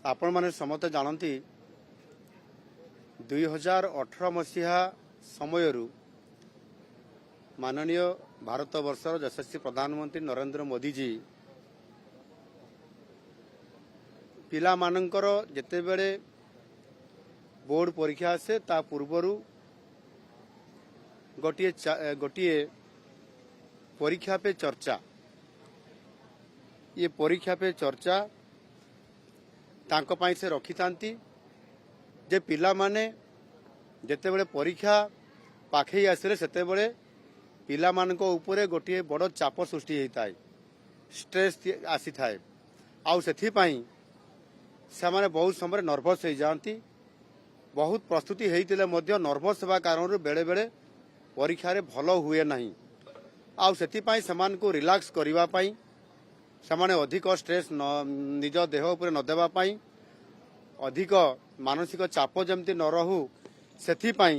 आपण माने समस्त जानती 2018 मसीहा समयरू माननीय भारत वर्षर यशस्वी प्रधानमंत्री नरेंद्र मोदी जी पिला मानकर जेते बेले बोर्ड परीक्षा आसे ता पूर्वरु गोटिए परीक्षा पे चर्चा ये परीक्षा पे चर्चा तांको पाई से रखी थांती जे पिला माने जेते बेले परीक्षा पाखे आसिले सेते बेले पिला मानको ऊपरे गोटिए बड़ चाप सृष्टि होता है स्ट्रेस आसी थाए आउ सेथि पाई से माने बहुत समय नर्भस हो जाती बहुत प्रस्तुति होते मध्य नर्भस होगा कारण बेले बेले परीक्षा रे भल हुए नहीं आउ सेथि पाई समान को रिलैक्स करिवा पाई समान अधिक स्ट्रेस निज देह उपर न देवा पाई अधिक मानसिक चाप जमती न रहू सेथि पाई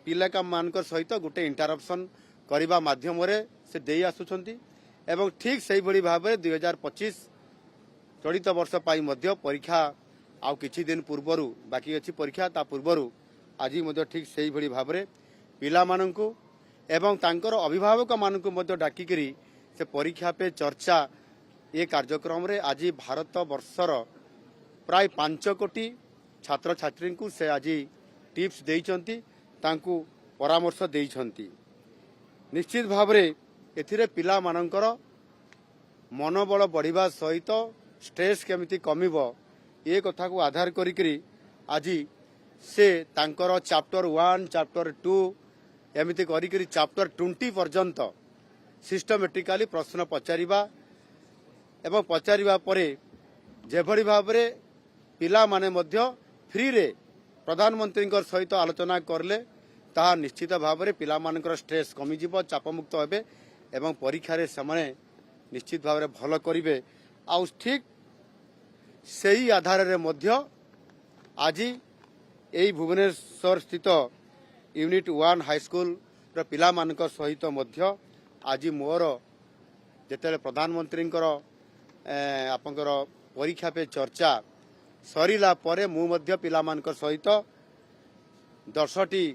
पिला का मानकर सहित गोटे इंटरप्शन करने माध्यम से दे आसुछंती एवं ठीक से भली भाव 2025 चलित वर्ष पाई मध्य परीक्षा आउ किछि दिन पूर्वरु बाकी अछि परीक्षा ता पूर्वरु आज मध्य ठीक से भली भाव पिला माननकु एवं तांकर अभिभावक माननकु मध्य डाकिकरी से परीक्षा पे चर्चा ये कार्यक्रम रे आज भारत वर्षर प्राय 5 कोटी छात्र छात्री को से आज टिप्स देइछंती तांकु परामर्श देइछंती निश्चित भाव रे एथिरे पिला मानकर मनोबल बढ़िबा सहित स्ट्रेस केमिति कमिबो ये कथा को आधार करिकरी आज से तांकर चैप्टर 1 चैप्टर 2 एमिति करिकरी चैप्टर 20 पर्यंत सिस्टमेटिकली प्रश्न पचारिबा एवं पचारिबा परे जेभली भाव रे पिला माने मध्य फ्री रे प्रधानमंत्री सहित आलोचना करले ता निश्चित भाव रे पिला मानकर स्ट्रेस कमी जीव चापमुक्त हेबे एवं परीक्षा रे समाने निश्चित भाव रे भल करिवे आ ठीक सेही आधार रे मध्य आज एई भुवनेश्वर स्थित यूनिट 1 हाई स्कूल रे पिला मानकर सहित मध्य आज मोर जेतेले प्रधानमंत्री आपंकर परीक्षा पे चर्चा सरीला परे मु मध्य पिला मानकर सहित 10टी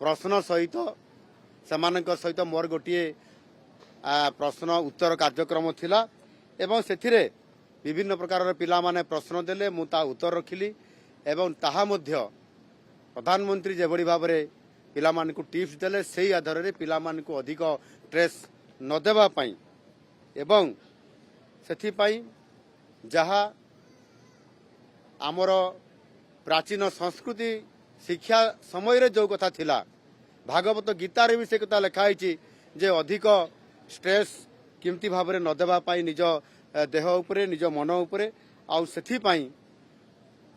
प्रश्न सहित समानकर सहित मोर गोटिए प्रश्न उत्तर कार्यक्रम थिला एवं सेथिरे विभिन्न प्रकार पिला माने प्रश्न देले मु ता उत्तर रखिली एवं ताहा मध्य प्रधानमंत्री जेभली भाव रे पिला मानकु टिप्स देले सेही आधार रे पिला मानकु अधिक स्ट्रेस न देबा पई एवं सेथि पई जहा आमर प्राचीन संस्कृति शिक्षा समय रे जो कथा थिला भागवत गीता रे भी से कथा लिखाई जे अधिक स्ट्रेस किमती भाव रे न देबा पई निज देह उपरे निज मन उपरे आउ सेथि पई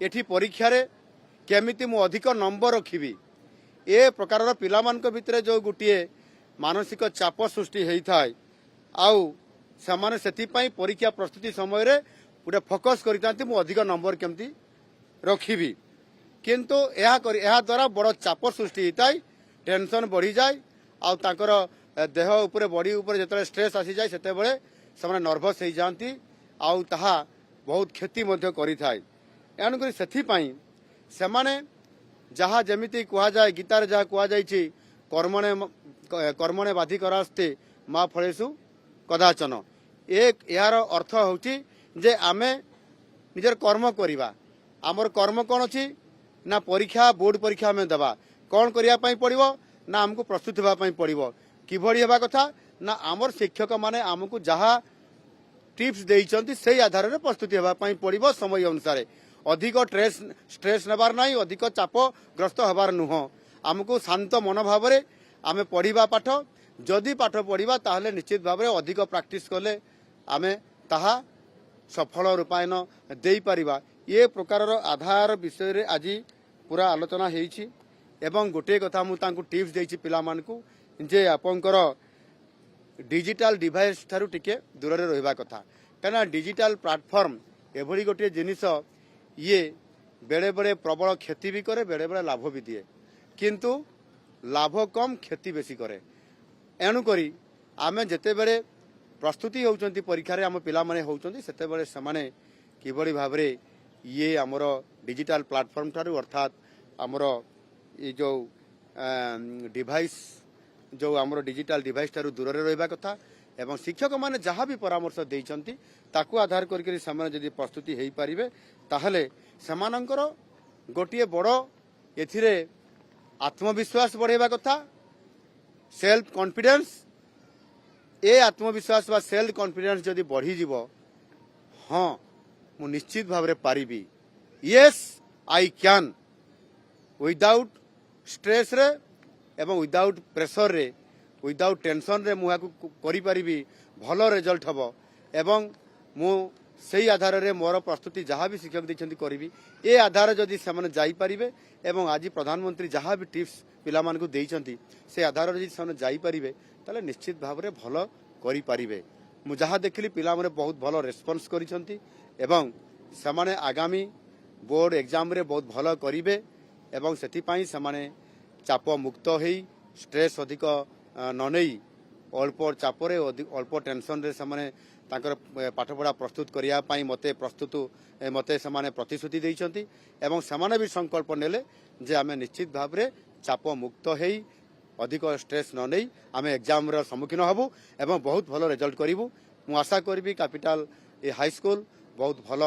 एठी परीक्षा रे केमिति मु अधिक नंबर रखिबी ए प्रकार पिला मानक भितरे जो गुटिए मानसिक चाप सृष्टि हेई थाए आउ समान सेथि पई परीक्षा प्रस्तुति समय रे गोटे फोकस करितांती मु अधिक नंबर केमती रखिबी किंतु यह द्वारा बड़ चाप सृष्टि होता है टेंशन बढ़ी जाए आउ तांकर देह उपरे बॉडी उपरे जतले स्ट्रेस आसी जाए सेते बेले से नर्भस हो जाती आउ ताहा बहुत क्षति मध्य करि थाए एणुकरी सेथि पई सेमाने जहाँ जमिति कुआ जाए गीतार जहाँ कुआ जाइछि कर्मणे बाधिकरास्ते मा फलेषु कदाचन एक यार अर्थ होछि जे आमे निजर कर्म करिबा आमर कर्म कौन अछि ना परीक्षा बोर्ड परीक्षा आम देवा कौन करने पड़ो ना आमको प्रस्तुत होगापी पड़ो किभली हेबा कथा ना आमर शिक्षक माने आमको जहाँ टिप्स देइचंती से आधार में प्रस्तुति होगापी पड़ो समय अनुसार अधिक स्ट्रेस नेबार नहीं अधिक चापग्रस्त होबार नुह आमको शांत मनोभाव आम पढ़ा पाठ जदि पाठ पढ़ा ताहले निश्चित भाव में अधिक प्रैक्टिस कले आमे ताहा सफल रूपायन दे पारिबा ये प्रकार आधार विषय रे आज पूरा आलोचना होईछि एवं गोटे कथा मु तांकु टिप्स देइछि पिला मानकु जे आपनकर डिजिटल डिवाइस थारु टिके दूर रे रहबा कथा कना डिजिटल प्लेटफॉर्म एभली गोटे जिनिस ये बेले बेले प्रबल क्षति भी करे बेले बेले लाभ भी दिए किंतु लाभ कम क्षति बेसी करे एणु करी आमे जेते बेले प्रस्तुति होउचंती परीक्षा रे आम पिला माने होउचंती सेते बेले समाने किबड़ी भाबरे ये आमर डिजिटल प्लाटफॉर्म ठारू अर्थात आमर ये जो डिवाइस जो आमर डिजिटल डिवाइस ठारू दूर रहा कथा एवं शिक्षक माने जहाँ भी परामर्श देइछंती ताकू आधार करके जदि प्रस्तुति हो पारे ताहले सेमानंकर गोटे बड़ एथिरे आत्मविश्वास बढ़ेबा कथा सेल्फ कॉन्फिडेंस ए आत्मविश्वास व सेल्फ कॉन्फिडेंस जदि बढ़ी जीव हाँ मु निश्चित भाव में पारिबी yes I can without stress रे एवं विदाउट प्रेशर रे विदाउट टेंशन रे मुझे करि परिबी भल रिजल्ट हबो एवं मु सही आधार रे मोर प्रस्तुति जहाँ भी शिक्षक देछंती करिबी ए आधार जदि से जाई परिबे एवं आज प्रधानमंत्री जहाँ भी टिप्स पिला मानकु देइछंती से आधार रे जदि जाई परिबे ताले निश्चित भाव में भल करि परिबे मु जहाँ देखिली पिला माने बहुत भल रेस्पॉन्स करिछंती एवं समाने आगामी बोर्ड एग्जाम रे बहुत भल करिवे एवं सेथिपाई समाने चाप मुक्त होई स्ट्रेस अधिक न नहीं अल्प चापरे अल्प टेंशन रे समाने तांकर पाठपढ़ा प्रस्तुत करिया पाई मते समाने प्रतिश्रुति देइछंती एवं समाने भी संकल्प नेले जे आमे निश्चित भाव रे चाप मुक्त होई अधिक स्ट्रेस न नहीं आमे एग्जाम रे सम्मुखीन हबु एवं बहुत भल रिजल्ट करिवु मु आशा करबी कैपिटल ए हाई स्कूल बहुत भल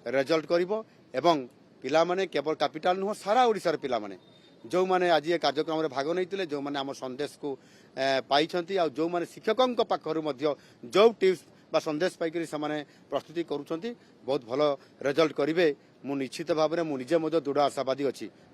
रिजल्ट करिवो एवं पिला माने केवल कैपिटल नुह सारा ओडिसा रे पिला माने जो माने आज ये कार्यक्रम रे भाग नैतिले जो माने आम संदेश को पाइछंती आ जो माने शिक्षकक पाखरु मध्य जो टिप्स बा संदेश पाइकरी समाने प्रस्तुति करूछंती बहुत भल रिजल्ट करिवे मु निश्चित भाव में मु निजे मध्य दृढ़ आशावादी अछि।